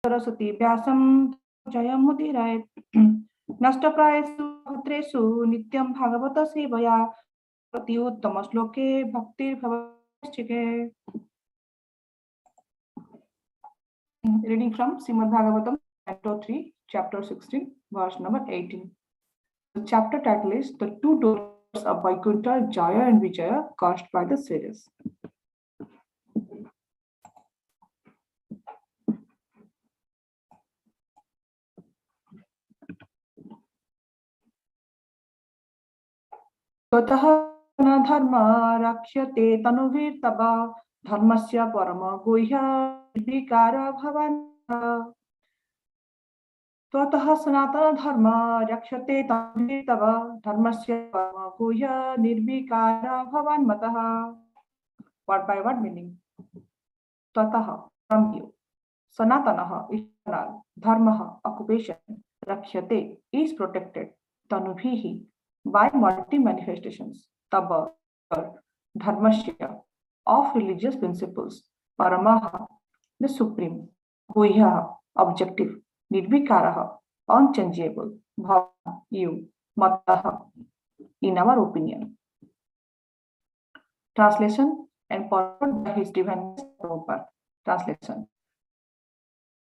सरस्वती व्यासं जयमुदीरये नष्टप्रायेषु भद्रेषु नित्यं भागवत सेवया अति उत्तम श्लोके भक्तिर्भवश्चिके. Reading from Srimad Bhagavatam, Canto 3, Chapter 16, verse number 18. The chapter title is The Two Doors of Vaikuntha, Jaya and Vijaya, caused by the sages. ततः न धर्म रक्ष्यते तनुभिर्तव धर्मस्य परम गुह्य विकार भवन्. ततः सनातन धर्म रक्ष्यते तनुभिर्तव धर्मस्य परम गुह्य निर्विकार भवन् मतः. Word by word meaning. Tatah, from you. Sanatanaha, eternal. Dharmaha, occupation. Rakhyate, is protected. Tanubhihi, by multi-manifestations. Taba, dharmasya, of religious principles. Paramaha, the supreme. Guhyaha, objective. Nirvikaraha, unchangeable. Bhava, you. Mataha, in our opinion. Translation and purport by His Divine Prabhupada. Translation.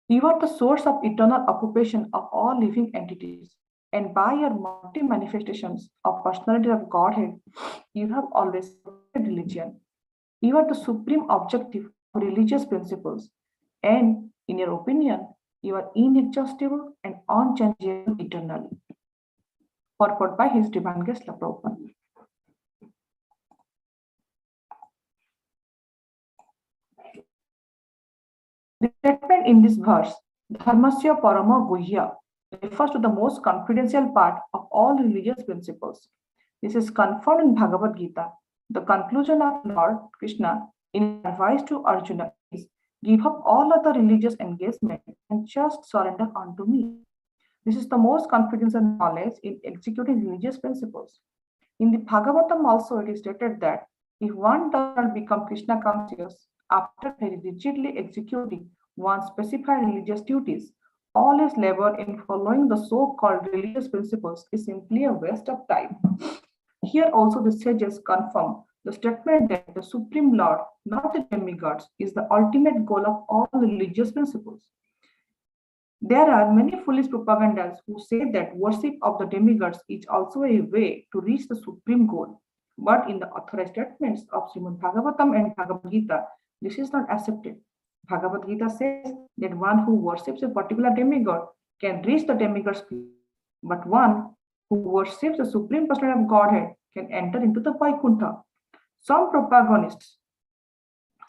You are the source of eternal occupation of all living entities, and by your multi-manifestations of personality of Godhead, you have always protected religion. You are the supreme objective of religious principles, and in your opinion, you are inexhaustible and unchangeable eternally. Purport by His Divine Grace Prabhupada. The statement in this verse, Dharmasya Parama Guhya, refers to the most confidential part of all religious principles. This is confirmed in Bhagavad Gita. The conclusion of Lord Krishna in advice to Arjuna is, give up all other religious engagement and just surrender unto me. This is the most confidential knowledge in executing religious principles. In the Bhagavatam also it is stated that if one does not become Krishna conscious after very rigidly executing one's specified religious duties, all his labor in following the so-called religious principles is simply a waste of time. Here also the sages confirm the statement that the Supreme Lord, not the demigods, is the ultimate goal of all religious principles. There are many foolish propagandas who say that worship of the demigods is also a way to reach the supreme goal. But in the authorized statements of Srimad Bhagavatam and Bhagavad Gita, this is not accepted. Bhagavad Gita says that one who worships a particular demigod can reach the demigod's place, but one who worships the Supreme Personality of Godhead can enter into the Vaikuntha. Some propagandists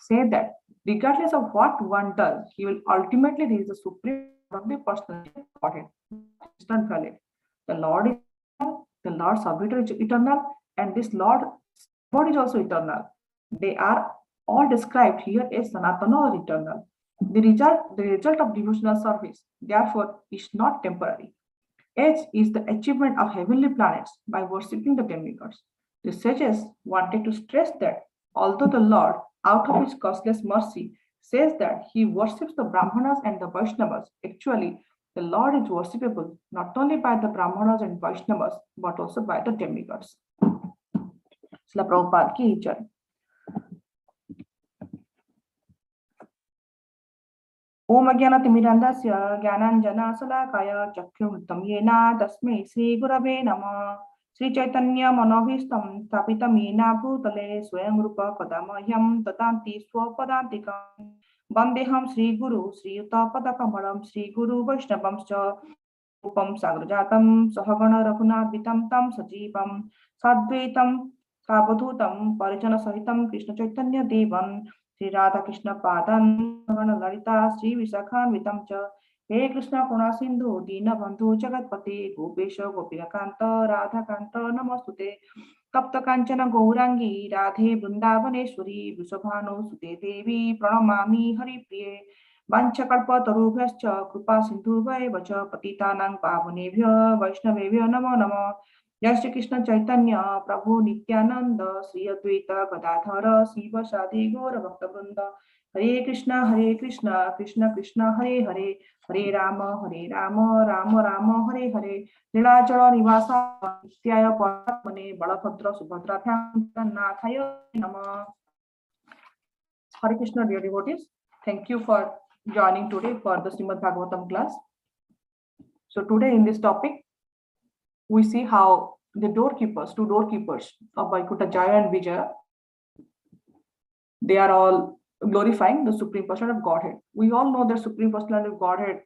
say that regardless of what one does, he will ultimately reach the Supreme Personality of Godhead. It's not valid. The Lord is eternal, the Lord's servitor is eternal, and this Lord God is also eternal. They are all described here as Sanatana or eternal. The result of devotional service, therefore, is not temporary. H is the achievement of heavenly planets by worshipping the demigods. The sages wanted to stress that although the Lord, out of his causeless mercy, says that he worships the Brahmanas and the Vaishnavas, actually, the Lord is worshipable not only by the Brahmanas and Vaishnavas, but also by the demigods. Srila Prabhupada ki jai. Om Ajnanatimirandasya Jnananjana Chakyamritam Yena Tasmai Sri Gurave Namah. Sri Chaitanya Manobhistam Tapitam Yena Bhutale Swayam Rupa Padamahyam Tatanti Swapadantikam Vandeham Sri Guru Sri Yuta Padakamalam Sri Guru Vaishnavamscha Upam Sagrajatam Sahagana Raghunathvitam Tam Sajivam Sadvaitam Savadhutam Parijana Sahitam Krishna Chaitanya Devan Sri Radha Krishna Padan Lalita Sri Visakhan Vitamcha He Krishna Puna Sindhu Dina Bandhu Jagatpati Gopesha Gopika Kanta Radha Kanta Namastute Tapta Kanchana Gaurangi Radhe Vrindavaneshwari Vrishabhanu Sute Devi Pranamami Hari Priye Vanchakalpa Tarubhyascha Krupa Sindhu Vacha Patitanang Pavanebhya Vaishnavebhya Namo Namo Jai Shri Krishna Chaitanya Prabhu Nityananda Sri Advaita Gadadhara Siva Shadi Gaura Bhakta Vrinda Hare Krishna, Krishna Krishna, Hare Hare, Hare Rama, Rama Rama, Hare Hare, Nilachala Nivasa, Nityaya Paramane, Balabhadra Subhadrabhyam Nathaya Namah. Hare Krishna, dear devotees. Thank you for joining today for the Srimad Bhagavatam class. So today in this topic, we see how the doorkeepers, two doorkeepers of Vaikuntha, Jaya and Vijaya, they are all glorifying the Supreme Personality of Godhead. We all know that Supreme Personality of Godhead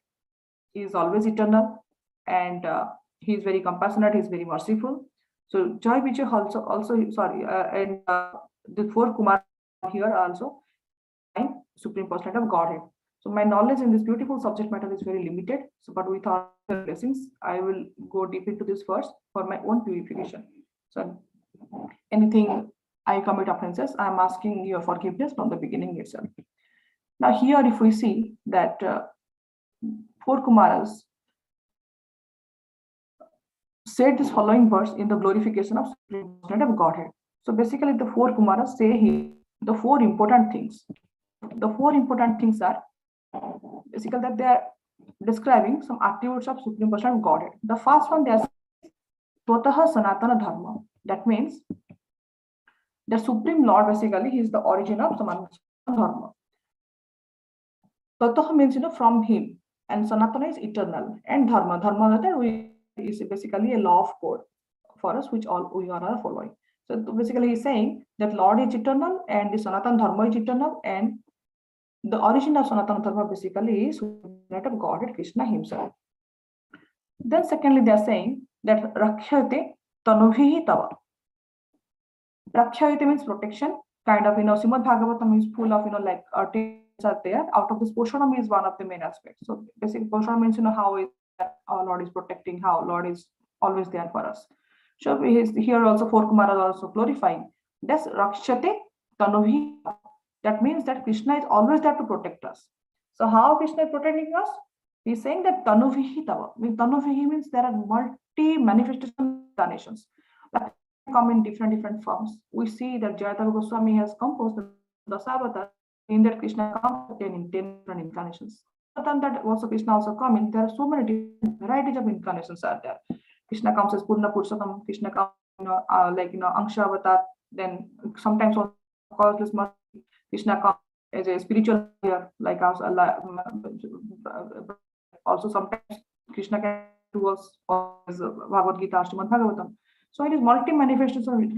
is always eternal, and he is very compassionate, he is very merciful. So Jai Vijay the four Kumar here also, Supreme Personality of Godhead. So my knowledge in this beautiful subject matter is very limited. So, but with our blessings, I will go deep into this first for my own purification. So, anything I commit offenses, I am asking your forgiveness from the beginning itself. Now, here, if we see that four Kumaras said this following verse in the glorification of Supreme Personality of Godhead. So, basically, the four Kumaras say here the four important things. The four important things are basically that they are describing some attributes of Supreme Personality of Godhead. The first one, they are saying Totaha Sanatana Dharma. That means the Supreme Lord, basically, he is the origin of Sanatana Dharma. Tataha means, from him, and Sanatana is eternal, and Dharma. Dharma is basically a law of code for us, which all we are following. So basically, he's saying that Lord is eternal, and the Sanatana Dharma is eternal, and the origin of Sanatana Dharma basically is of Godhead Krishna himself. Then secondly, they are saying that Rakhyate Tanuvihi Tava. Rakhyate means protection, kind of, Srimad Bhagavatam is full of, like articles are there. Out of this, Poshanam is one of the main aspects. So basically, Poshanam means, how is that our Lord is protecting, how Lord is always there for us. So here also four Kumaras are also glorifying. That's Rakshate Tanuvihi. That means that Krishna is always there to protect us. So how Krishna is protecting us? He's saying that Tanuvihi Tava. Tanuvihi means there are multi-manifestation incarnations that come in different forms. We see that Jayadeva Goswami has composed the Dasavatar, in that Krishna comes in 10 different incarnations. But then that also Krishna also come in. There are so many different varieties of incarnations are there. Krishna comes as Purna Purushottam, Krishna comes, Angsha Avatar, then sometimes also causeless mercy. Krishna comes as a spiritual player, like us. Also, sometimes Krishna can do us as Bhagavad Gita, Srimad Bhagavatam. So it is multi-manifestations of it.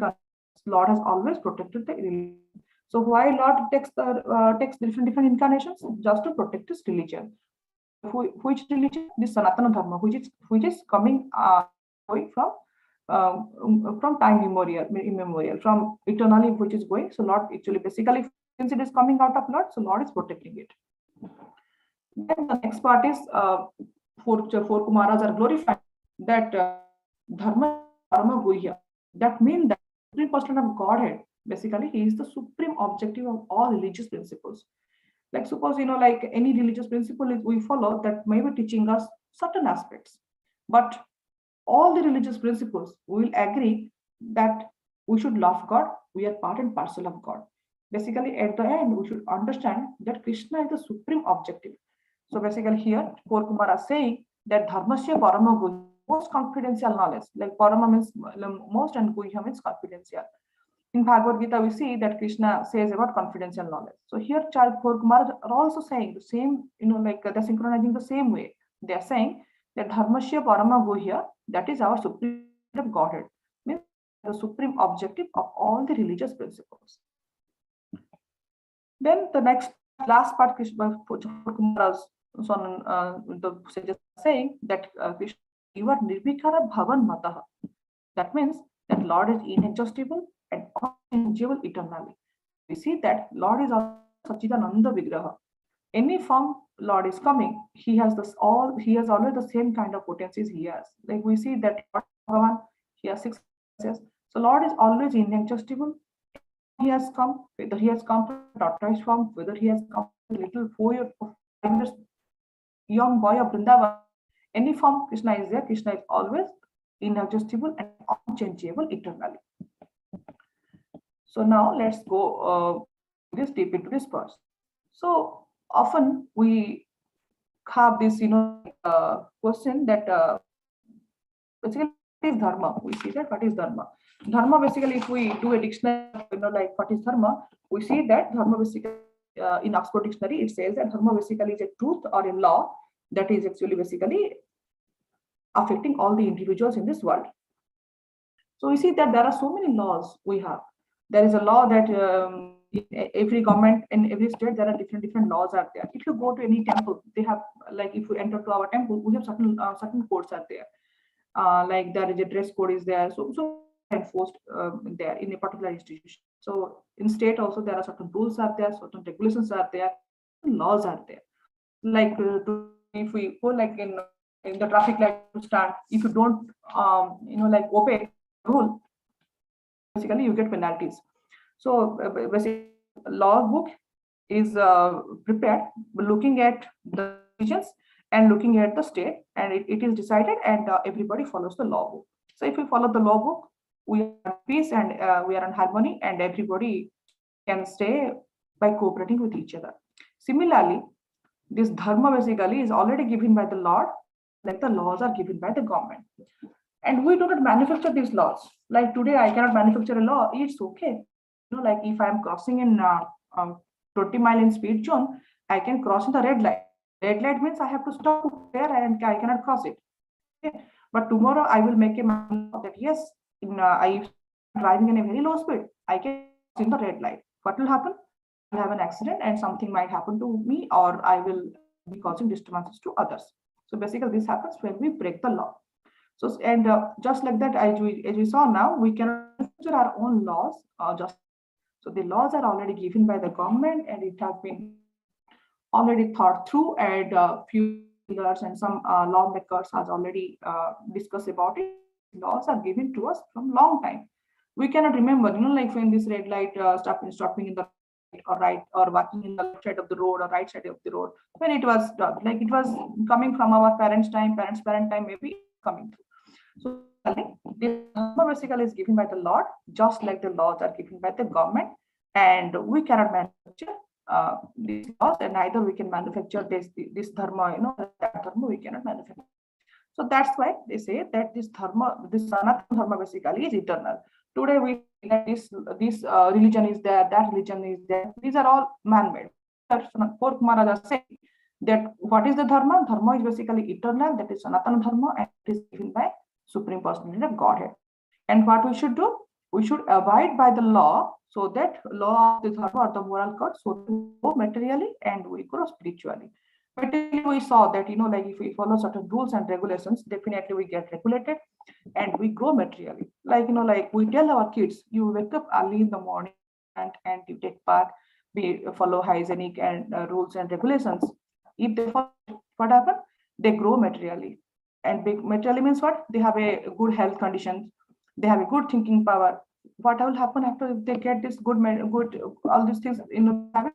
Lord has always protected the religion. So why Lord takes different incarnations? Just to protect his religion. Which religion? This Sanatana Dharma, which is coming going from time immemorial, from eternally, which is going. So Lord actually basically, since it is coming out of Lord, so Lord is protecting it. Then the next part is four Kumaras are glorifying that Dharma Parama Guhya. That means that the Supreme Person of Godhead, basically, he is the supreme objective of all religious principles. Like suppose, like any religious principle we follow that may be teaching us certain aspects, but all the religious principles we will agree that we should love God, we are part and parcel of God. Basically, at the end, we should understand that Krishna is the supreme objective. So basically here, four Kumara are saying that Dharmasya Parama Guhya, most confidential knowledge, like Parama means most and Guhya means confidential. In Bhagavad Gita, we see that Krishna says about confidential knowledge. So here, four Kumaras are also saying the same, like they're synchronizing the same way. They are saying that Dharmasya Parama Guhya, that is our supreme Godhead, means the supreme objective of all the religious principles. Then the last part, Krishna Kumaras saying that Krishna, you are Nirvikara Bhavan Mataha. That means that Lord is inexhaustible and unchangeable eternally. We see that Lord is also Sachidananda Vigraha. Any form Lord is coming, he has he has always the same kind of potencies he has. Like we see that Lord Bhagavan, he has 6 faces. So Lord is always inexhaustible. He has come, whether he has come from tortoise form, whether he has come a little 4 years young boy of Vrindavan, any form Krishna is there, Krishna is always inexhaustible and unchangeable eternally. So now let's go this deep into this verse. So often we have this, question that basically what is dharma? We see that what is dharma? Dharma basically, if we do a dictionary, like what is dharma, we see that dharma basically in Oxford Dictionary it says that dharma basically is a truth or a law that is actually basically affecting all the individuals in this world. So we see that there are so many laws we have. There is a law that in every government in every state there are different laws are there. If you go to any temple, they have, like if you enter to our temple, we have certain codes are there. Like there is a dress code is there. So enforced there in a particular institution. So in state also there are certain rules are there, certain regulations are there, laws are there. Like if we go like in the traffic light to stand, if you don't like obey rule, basically you get penalties. So basically law book is prepared looking at the regions and looking at the state, and it is decided, and everybody follows the law book. So if we follow the law book, we are at peace and we are in harmony, and everybody can stay by cooperating with each other. Similarly, this dharma basically is already given by the Lord, like the laws are given by the government. And we do not manufacture these laws. Like today, I cannot manufacture a law. It's okay. Like if I'm crossing in 20 mile in speed zone, I can cross in the red light. Red light means I have to stop there and I cannot cross it. Okay? But tomorrow I will make a law that yes, I driving in a very low speed, I can cross in the red light. What will happen? I will have an accident and something might happen to me, or I will be causing disturbances to others. So basically, this happens when we break the law. So and just like that, as we saw now, we can manufacture our own laws. So the laws are already given by the government, and it has been already thought through, and few leaders and some lawmakers has already discussed about it. Laws are given to us from long time. We cannot remember, like when this red light stopping in the or right, or walking in the left side of the road or right side of the road, when it was like it was coming from our parents' parent time, maybe coming through. So this basically is given by the Lord, just like the laws are given by the government, and we cannot manufacture these laws, and neither we can manufacture this dharma, that dharma we cannot manufacture. So that's why they say that this sanatana dharma basically is eternal. Today we see that this religion is there, that religion is there. These are all man-made. Fourth Maharaj saying that what is the dharma? Dharma is basically eternal. That is sanatana dharma, and it is given by Supreme Personality of Godhead. And what we should do? We should abide by the law, so that law of the dharma or the moral code, so we grow materially and we grow spiritually. Materially, we saw that like if we follow certain rules and regulations, definitely we get regulated and we grow materially. Like we tell our kids, you wake up early in the morning and you take bath, we follow hygienic and rules and regulations. If they follow, what happens? They grow materially. And big materially means what? They have a good health condition. They have a good thinking power. What will happen after they get this good all these things habit?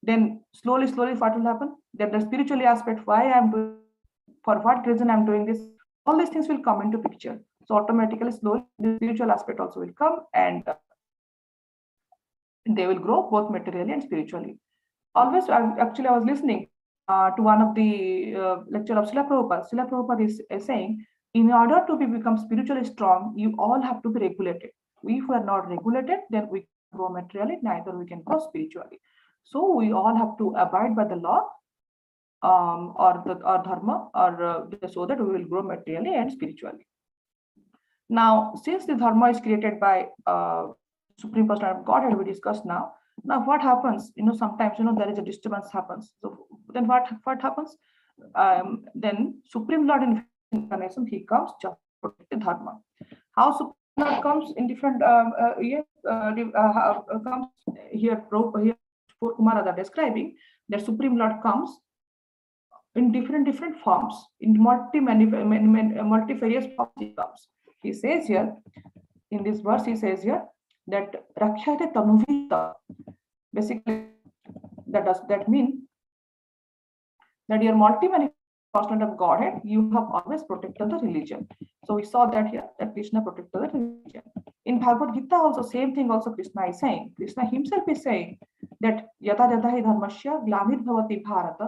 Then slowly, what will happen? That the spiritual aspect, why I'm doing, for what reason I'm doing this, all these things will come into picture. So automatically, slowly, the spiritual aspect also will come, and they will grow both materially and spiritually. Always, I was listening to one of the lecture of Srila Prabhupada. Srila Prabhupada is saying, in order to become spiritually strong, you all have to be regulated. If we are not regulated, then we grow materially, neither we can grow spiritually. So we all have to abide by the law or dharma, or so that we will grow materially and spiritually. Now, since the dharma is created by Supreme Personality of Godhead, we discussed now. Now, what happens? Sometimes there is a disturbance happens. So then what happens? Then Supreme Lord in incarnation, he comes just to protect the dharma. How Supreme Lord comes in different comes here. Four Kumaras are describing that Supreme Lord comes in different forms, in multifarious forms he comes. He says here, in this verse, he says here that Rakhyate Tanuvita. Basically, that mean that your multi-manifest Personality of Godhead, you have always protected the religion. So we saw that here, that Krishna protected the religion. In Bhagavad Gita also, same thing also Krishna is saying. Krishna himself is saying that yata yata hi dharmasya glanirvavati bharata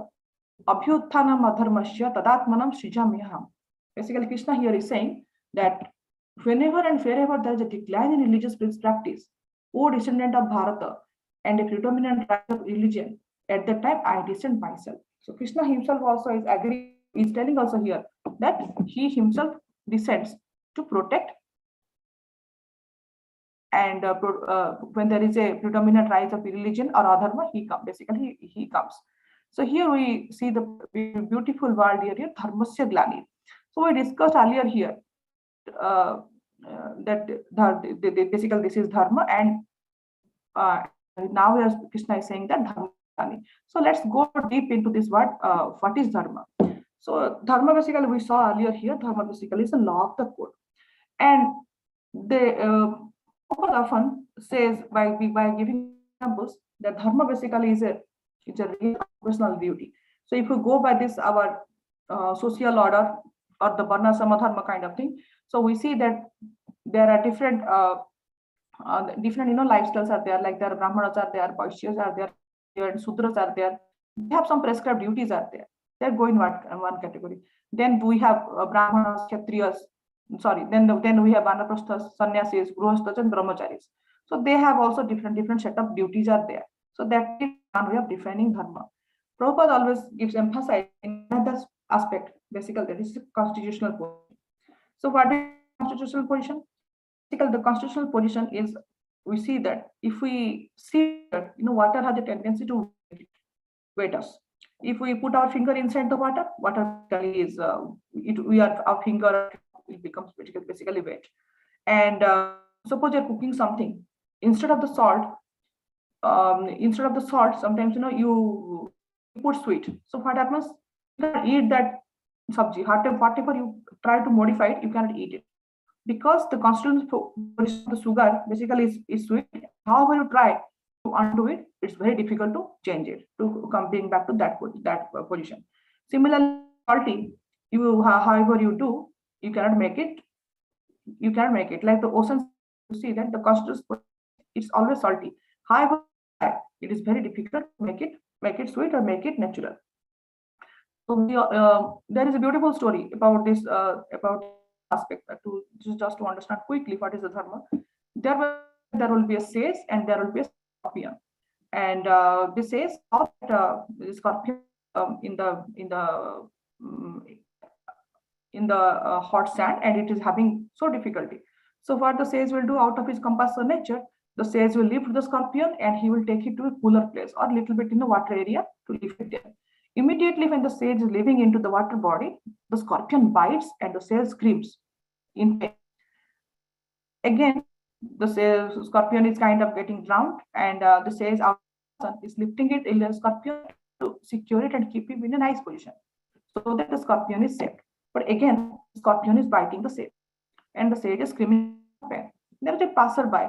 abhyuthanam adharmasya tadatmanam srijamyaham. Basically, Krishna here is saying that whenever and wherever there is a decline in religious practice, O descendant of Bharata and a predominant right of religion, at that time I descend myself. So Krishna himself also is agreeing, is telling also here that he himself descends to protect, and when there is a predominant rise of religion or adharma, he comes. Basically, he comes. So here we see the beautiful word here, dharmasya glani. So we discussed earlier here uh, that basically this is dharma, and now as Krishna is saying that dharma glani. So let's go deep into this word. What is dharma? So dharma basically we saw earlier here. Dharma basically is a law of the code, and the often says by giving examples that dharma basically is a real personal duty. So if we go by this our social order or the varna samadharma kind of thing, so we see that there are different different lifestyles are there, like there are brahmanas are there, vaishyas are there, and sudras are there. They have some prescribed duties are there. They go in one category. Then we have brahmanas, kshatriyas, then we have vanaprasthas, sannyasis, grihasthas, and brahmacharis. So they have also different set of duties are there. So that is one way of defining dharma. Prabhupada always gives emphasis in another aspect, basically that is the constitutional position. So what is constitutional position? Basically, the constitutional position is, we see that if we see that water has a tendency to wet us. If we put our finger inside the water, water is our finger, it becomes basically wet. And suppose you're cooking something, instead of the salt, sometimes you put sweet. So what happens? You cannot eat that sabji. Whatever you try to modify it, you cannot eat it, because the constitutional position of the sugar basically is sweet. However you try to undo it, it's very difficult to change it, to coming back to that position. Similarly, salty, however you do, you cannot make it. Like the ocean, you see that the constitutional, it's always salty. However, it is very difficult to make it sweet or make it natural. So there is a beautiful story about this aspect to just to understand quickly what is the dharma. There will be a sage and there will be a scorpion, and the sage saw that the scorpion in the hot sand, and it is having so difficulty. So what the sage will do, out of his compassionate nature, the sage will lift the scorpion and he will take it to a cooler place or a little bit in the water area to leave it there. Immediately when the sage is living into the water body, the scorpion bites and the sage screams in pain. Again, the scorpion is kind of getting drowned, and the sage is lifting it in the scorpion to secure it and keep him in a nice position so that the scorpion is saved. But again, the scorpion is biting the sage, and the sage is screaming in pain. There is a passerby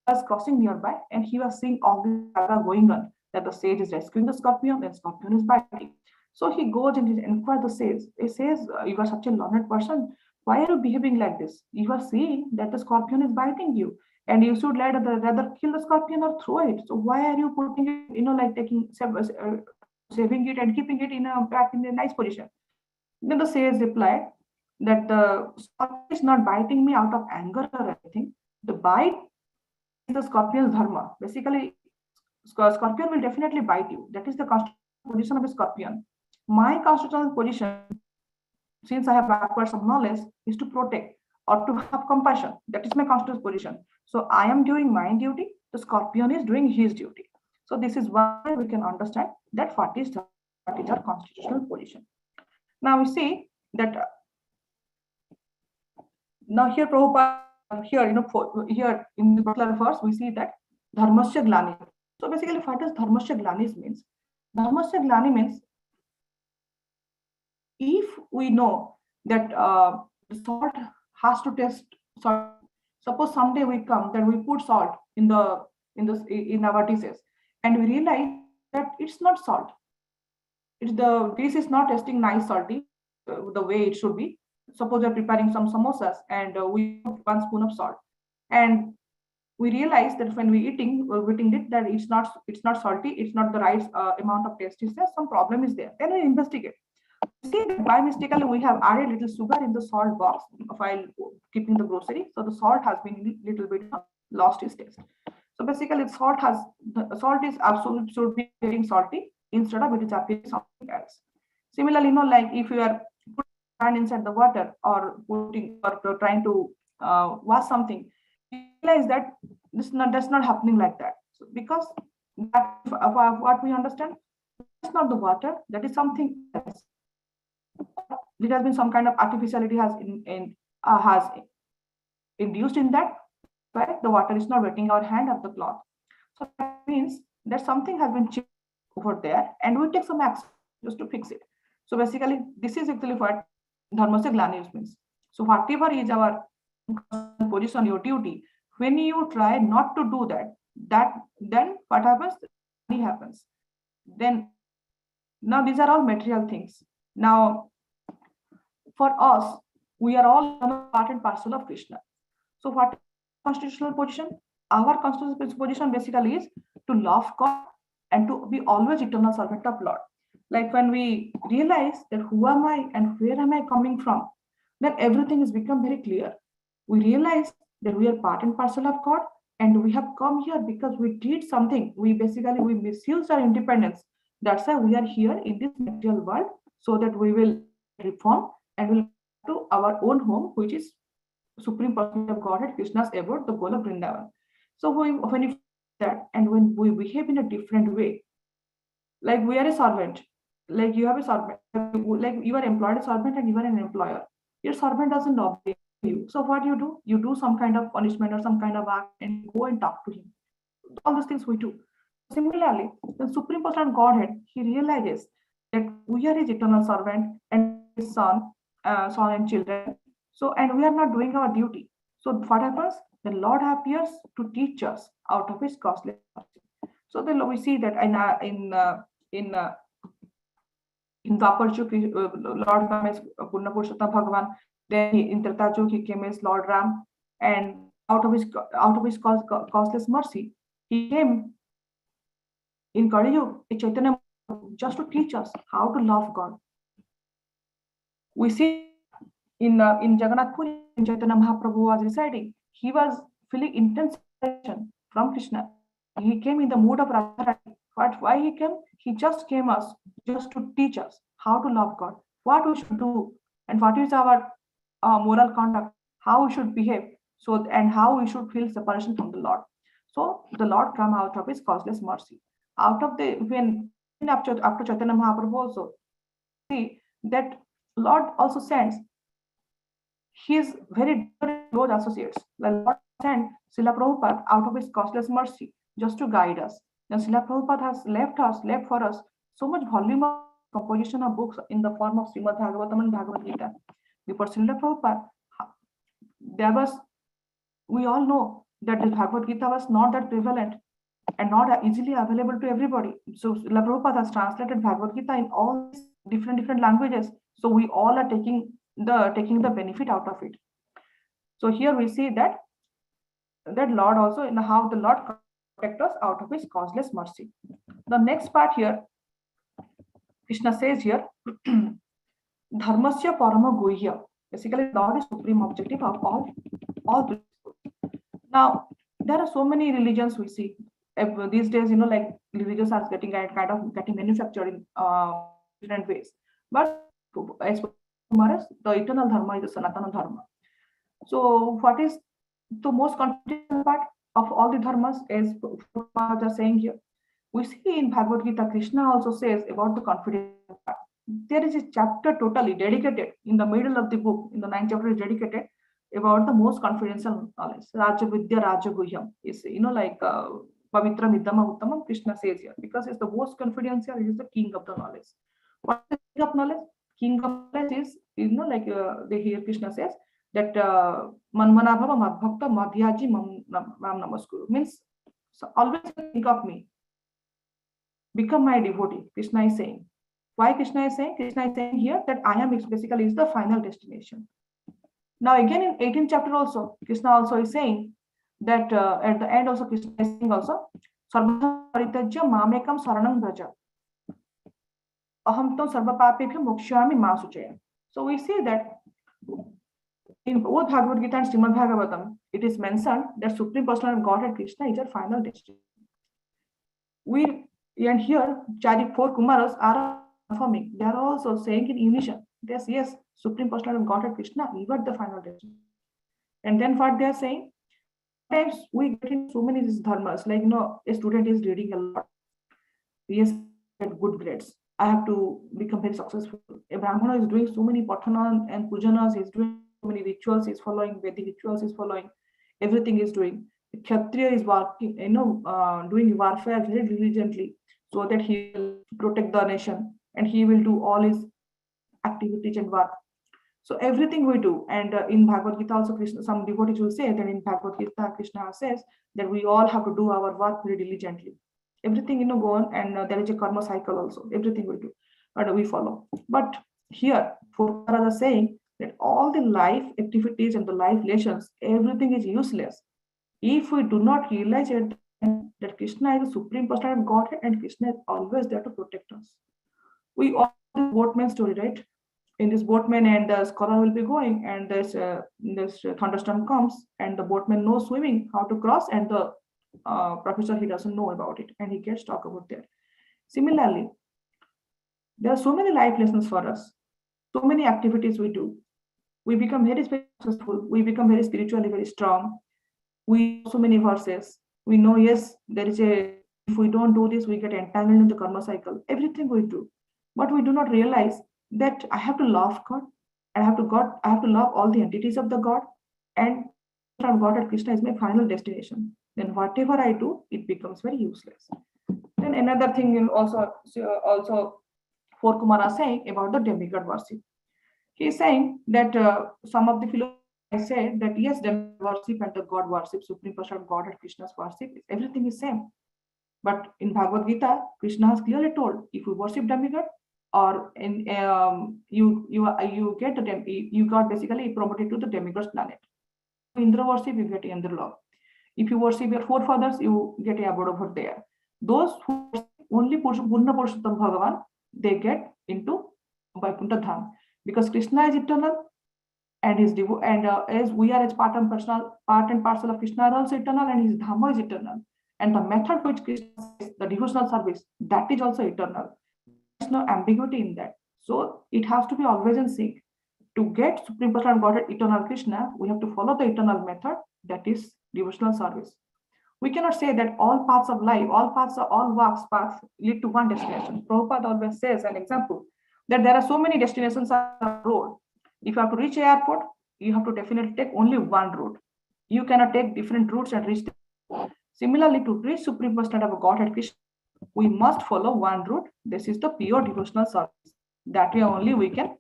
who was crossing nearby, and he was seeing all this saga going on, that the sage is rescuing the scorpion and scorpion is biting. So he goes and he inquires the sage. He says, "You are such a learned person. Why are you behaving like this? You are seeing that the scorpion is biting you, and you should rather kill the scorpion or throw it. So why are you putting it, like saving it and keeping it back in a nice position?" Then the sage replied that the scorpion is not biting me out of anger or anything. The bite is the scorpion's dharma. Basically, scorpion will definitely bite you. That is the constitutional position of a scorpion. My constitutional position, since I have acquired some knowledge, is to protect or to have compassion. That is my constitutional position. So I am doing my duty. The scorpion is doing his duty. So this is why we can understand that what is our constitutional position. Now we see that now here Prabhupada here here in the particular verse we see that dharmasya glani. So basically, what does dharmasya glani means? Dharmasya glani means, if we know that the salt has to taste salt. Suppose someday we come that we put salt in our dishes, and we realize that it's not salt. The dish is not tasting nice salty the way it should be. Suppose we're preparing some samosas and we put 1 spoon of salt, and we realize that when we're eating it, that it's not salty, it's not the right amount of taste is there, some problem is there. Then we investigate. See that by mistakenly we have added little sugar in the salt box while keeping the grocery, so the salt has been little bit lost its taste. So basically, the salt is absolutely should be getting salty instead of it is appearing something else. Similarly, like if you are putting hand inside the water or trying to wash something, you realize that that's not happening like that. So because that what we understand, that's not the water, that is something else. There has been some kind of artificiality has induced in that, right? The water is not wetting our hand or the cloth. So that means that something has been changed over there, and we take some action just to fix it. So basically, this is actually what dharmasya glanus means. So whatever is our position, your duty, when you try not to do that, then what happens? Happens. Then now these are all material things. Now, for us, we are all part and parcel of Krishna. So what is constitutional position? Our constitutional position basically is to love God and to be always eternal servant of Lord. Like when we realize that who am I and where am I coming from, then everything has become very clear. We realize that we are part and parcel of God, and we have come here because we did something. We misused our independence. That's why we are here in this material world, so that we will reform and will to our own home, which is Supreme Personality of Godhead, Krishna's abode, the goal of Vrindavan. So when you that, and when we behave in a different way, like we are a servant, like you have a servant, like you are employed a servant and you are an employer. Your servant doesn't obey you. So what do? You do some kind of punishment or some kind of act and go and talk to him. All those things we do. Similarly, the Supreme Personality of Godhead, he realizes that we are his eternal servant and his son and children. So, and we are not doing our duty. So what happens? The Lord appears to teach us out of his costly mercy. So then we see that in Dwapar Yug, Lord Ram is Purna Purushottam Bhagavan. Then in Treta Yug, he came as Lord Ram, and out of his causeless mercy, he came in Kali Yug, Chaitanya, just to teach us how to love God. We see in Jagannath Puri, Chaitanya Mahaprabhu was residing. He was feeling intense passion from Krishna. He came in the mood of Radharani. Why he came? He just came us just to teach us how to love God, what we should do, and what is our moral conduct, how we should behave, so and how we should feel separation from the Lord. So the Lord come out of his causeless mercy. Out of the when after Chaitanya Mahaprabhu also see that Lord also sends his very close associates. The Lord sent Srila Prabhupada out of his causeless mercy just to guide us. Now Srila Prabhupada has left for us so much volume of composition of books in the form of Srimad Bhagavatam and Bhagavad Gita. Before Srila Prabhupada, we all know that the Bhagavad Gita was not that prevalent and not easily available to everybody. So Srila Prabhupada has translated Bhagavad Gita in all different languages. So we all are taking the benefit out of it. So here we see that Lord also in how the Lord protect us out of his causeless mercy. The next part here, Krishna says here, Dharmasya Parama Guhya. Basically, Lord is supreme objective of all principles. Now, there are so many religions we see these days. Like religions are getting manufactured in different ways. But as the eternal dharma is the Sanatana dharma. So, what is the most confidential part of all the dharmas, as Prabhupada are saying here? We see in Bhagavad Gita, Krishna also says about the confidential part. There is a chapter totally dedicated in the middle of the book, in the 9th chapter is dedicated about the most confidential knowledge. Raja Vidya Raja Guhyam is, like Pavitra Vidama Uttamam, Krishna says here, because it's the most confidential, it is the king of the knowledge. What is the king of knowledge? King of knowledge is, like they hear Krishna says that Manmanabhava Madbhakta Madhyaji Mam Namaskuru means, so always think of me, become my devotee. Krishna is saying. Why Krishna is saying? Krishna is saying here that I am basically is the final destination. Now again in 18th chapter also, Krishna also is saying that at the end also Krishna is saying also, Sarva Paritajya Mamekam Saranam Braja. Aham Tam Sarva Papebhyo Mokshami Ma Suchaya. So we see that in both Bhagavad Gita and Srimad Bhagavatam, it is mentioned that Supreme Personality of Godhead Krishna is our final destination. And here, four Kumaras are affirming. They are also saying in unison, yes, Supreme Personality of Godhead Krishna, you are the final destination. And then what they are saying, sometimes we get in so many dharmas, like, a student is reading a lot. Yes, get good grades. I have to become very successful. A Brahmana is doing so many pathanas and pujanas, he is doing so many rituals, he is following Vedic rituals, he is following, everything is doing. The Kshatriya is working, doing warfare very diligently so that he will protect the nation and he will do all his activities and work. So everything we do, and in Bhagavad Gita also, Krishna, some devotees will say that in Bhagavad Gita, Krishna says that we all have to do our work very diligently. Everything, go on, and there is a karma cycle also. Everything we do, but we follow. But here, for are saying that all the life activities and the life lessons, everything is useless if we do not realize it, that Krishna is the Supreme Personality of Godhead and Krishna is always there to protect us. We all know the boatman story, right? In this boatman and the scholar will be going, and this thunderstorm comes, and the boatman knows swimming, how to cross, and the professor, he doesn't know about it, and he gets stuck over there. Similarly, there are so many life lessons for us, so many activities we do. We become very successful, we become very spiritually very strong. We know so many verses. We know, yes, there is if we don't do this, we get entangled in the karma cycle. Everything we do. But we do not realize that I have to love God. I have to love all the entities of the God. And from God and Krishna is my final destination. Then whatever I do, it becomes very useless. Then another thing also for Kumara saying about the demigod worship. He is saying that some of the philosophers said that yes, demigod worship and the God worship, Supreme Personality of God and Krishna's worship, everything is same. But in Bhagavad Gita, Krishna has clearly told, if you worship demigod, or in you get the you got basically promoted to the demigod's planet. Indra worship, you get Indra love. If you worship your forefathers, you get a abode over there. Those who only Purna Purushottam Bhagavan, they get into Vaikuntha Dham, because Krishna is eternal, and his as we are as part and parcel of Krishna are also eternal, and his Dhamma is eternal, and the method which Krishna says, the devotional service, that is also eternal. There's no ambiguity in that. So it has to be always in sync. To get Supreme Personality of Godhead, eternal Krishna, we have to follow the eternal method, that is devotional service. We cannot say that all paths of life, all walks paths lead to one destination. Prabhupada always says an example that there are so many destinations on the road. If you have to reach an airport, you have to definitely take only one route. You cannot take different routes and reach them. Similarly, to reach Supreme Personality of Godhead Krishna, we must follow one route. This is the pure devotional service. That way only we can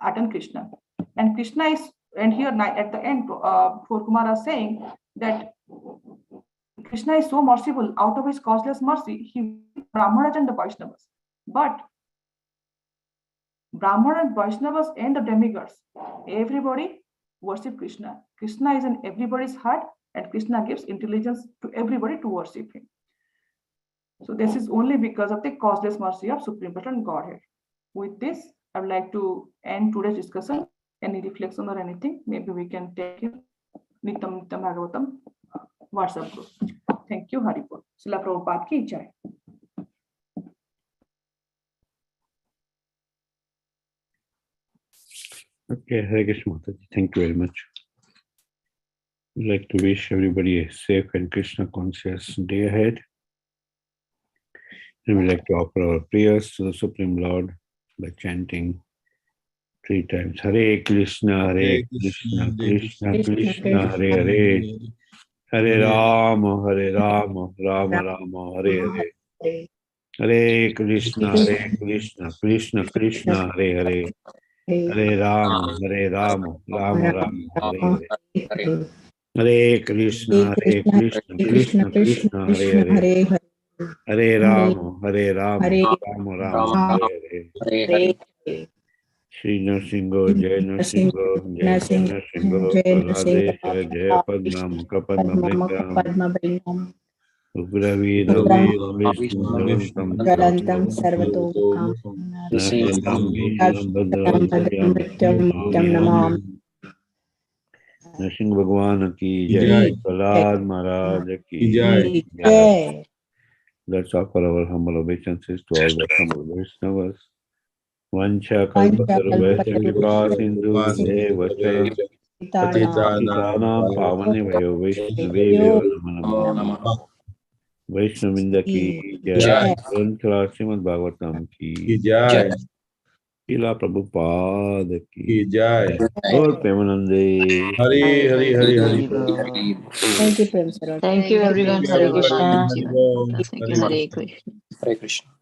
attain Krishna. And Krishna is, and here at the end, for Kumara saying that Krishna is so merciful, out of his causeless mercy, he Brahmanas and the Vaishnavas. But Brahmanas and Vaishnavas and the demigods, everybody worship Krishna. Krishna is in everybody's heart, and Krishna gives intelligence to everybody to worship him. So this is only because of the causeless mercy of Supreme Personality Godhead. With this, I would like to end today's discussion. Any reflection or anything, maybe we can take in Nitam Bhagavatam WhatsApp group. Thank you, Haripur. Srila Prabhupada ki jai. Okay, Hare Krishna Mataji. Thank you very much. I'd like to wish everybody a safe and Krishna conscious day ahead. And we'd like to offer our prayers to the Supreme Lord by chanting 3 times. Hare Krishna, Krishna Krishna, Hare Hare. Hare Rama, Rama Rama, Hare Hare. Hare Krishna, Krishna Krishna, Hare Hare. Hare Rama, Rama Rama, Hare Hare. Hare Krishna, Krishna Krishna, Hare Hare. Hare Rama, Rama Rama, Hare Hare. Shri Narsingo, Jai Narsingo, Jai Jai Narsingo, Prahladesh, Jai Padma, Mukha Padma Bhindam, Ugravidam, Vishnu Galantam Sarvato Narsingham, Bhisham, Bhadram, Nityam Namam. Narsinga Bhagwan ki Jai, Prahlad Maharaj ki Jai. Let's offer our humble obeisances to all the humble Vaishnavas. Vancha kalpatarubhasya kripa sindhu devascha patitanam pavanebhyo Vaishnavebhyo namo namo. Vaishnavinda ki Jai. Grantha Srimad Bhagavatam ki Jai. Srila Prabhupada ki Jai. Gaur Premanande. Hari Hari Hari Hari. Thank you, Prem Saroj. Thank you everyone. Hare Krishna. Hare Krishna. Thank you. Hare Krishna. Hare Krishna.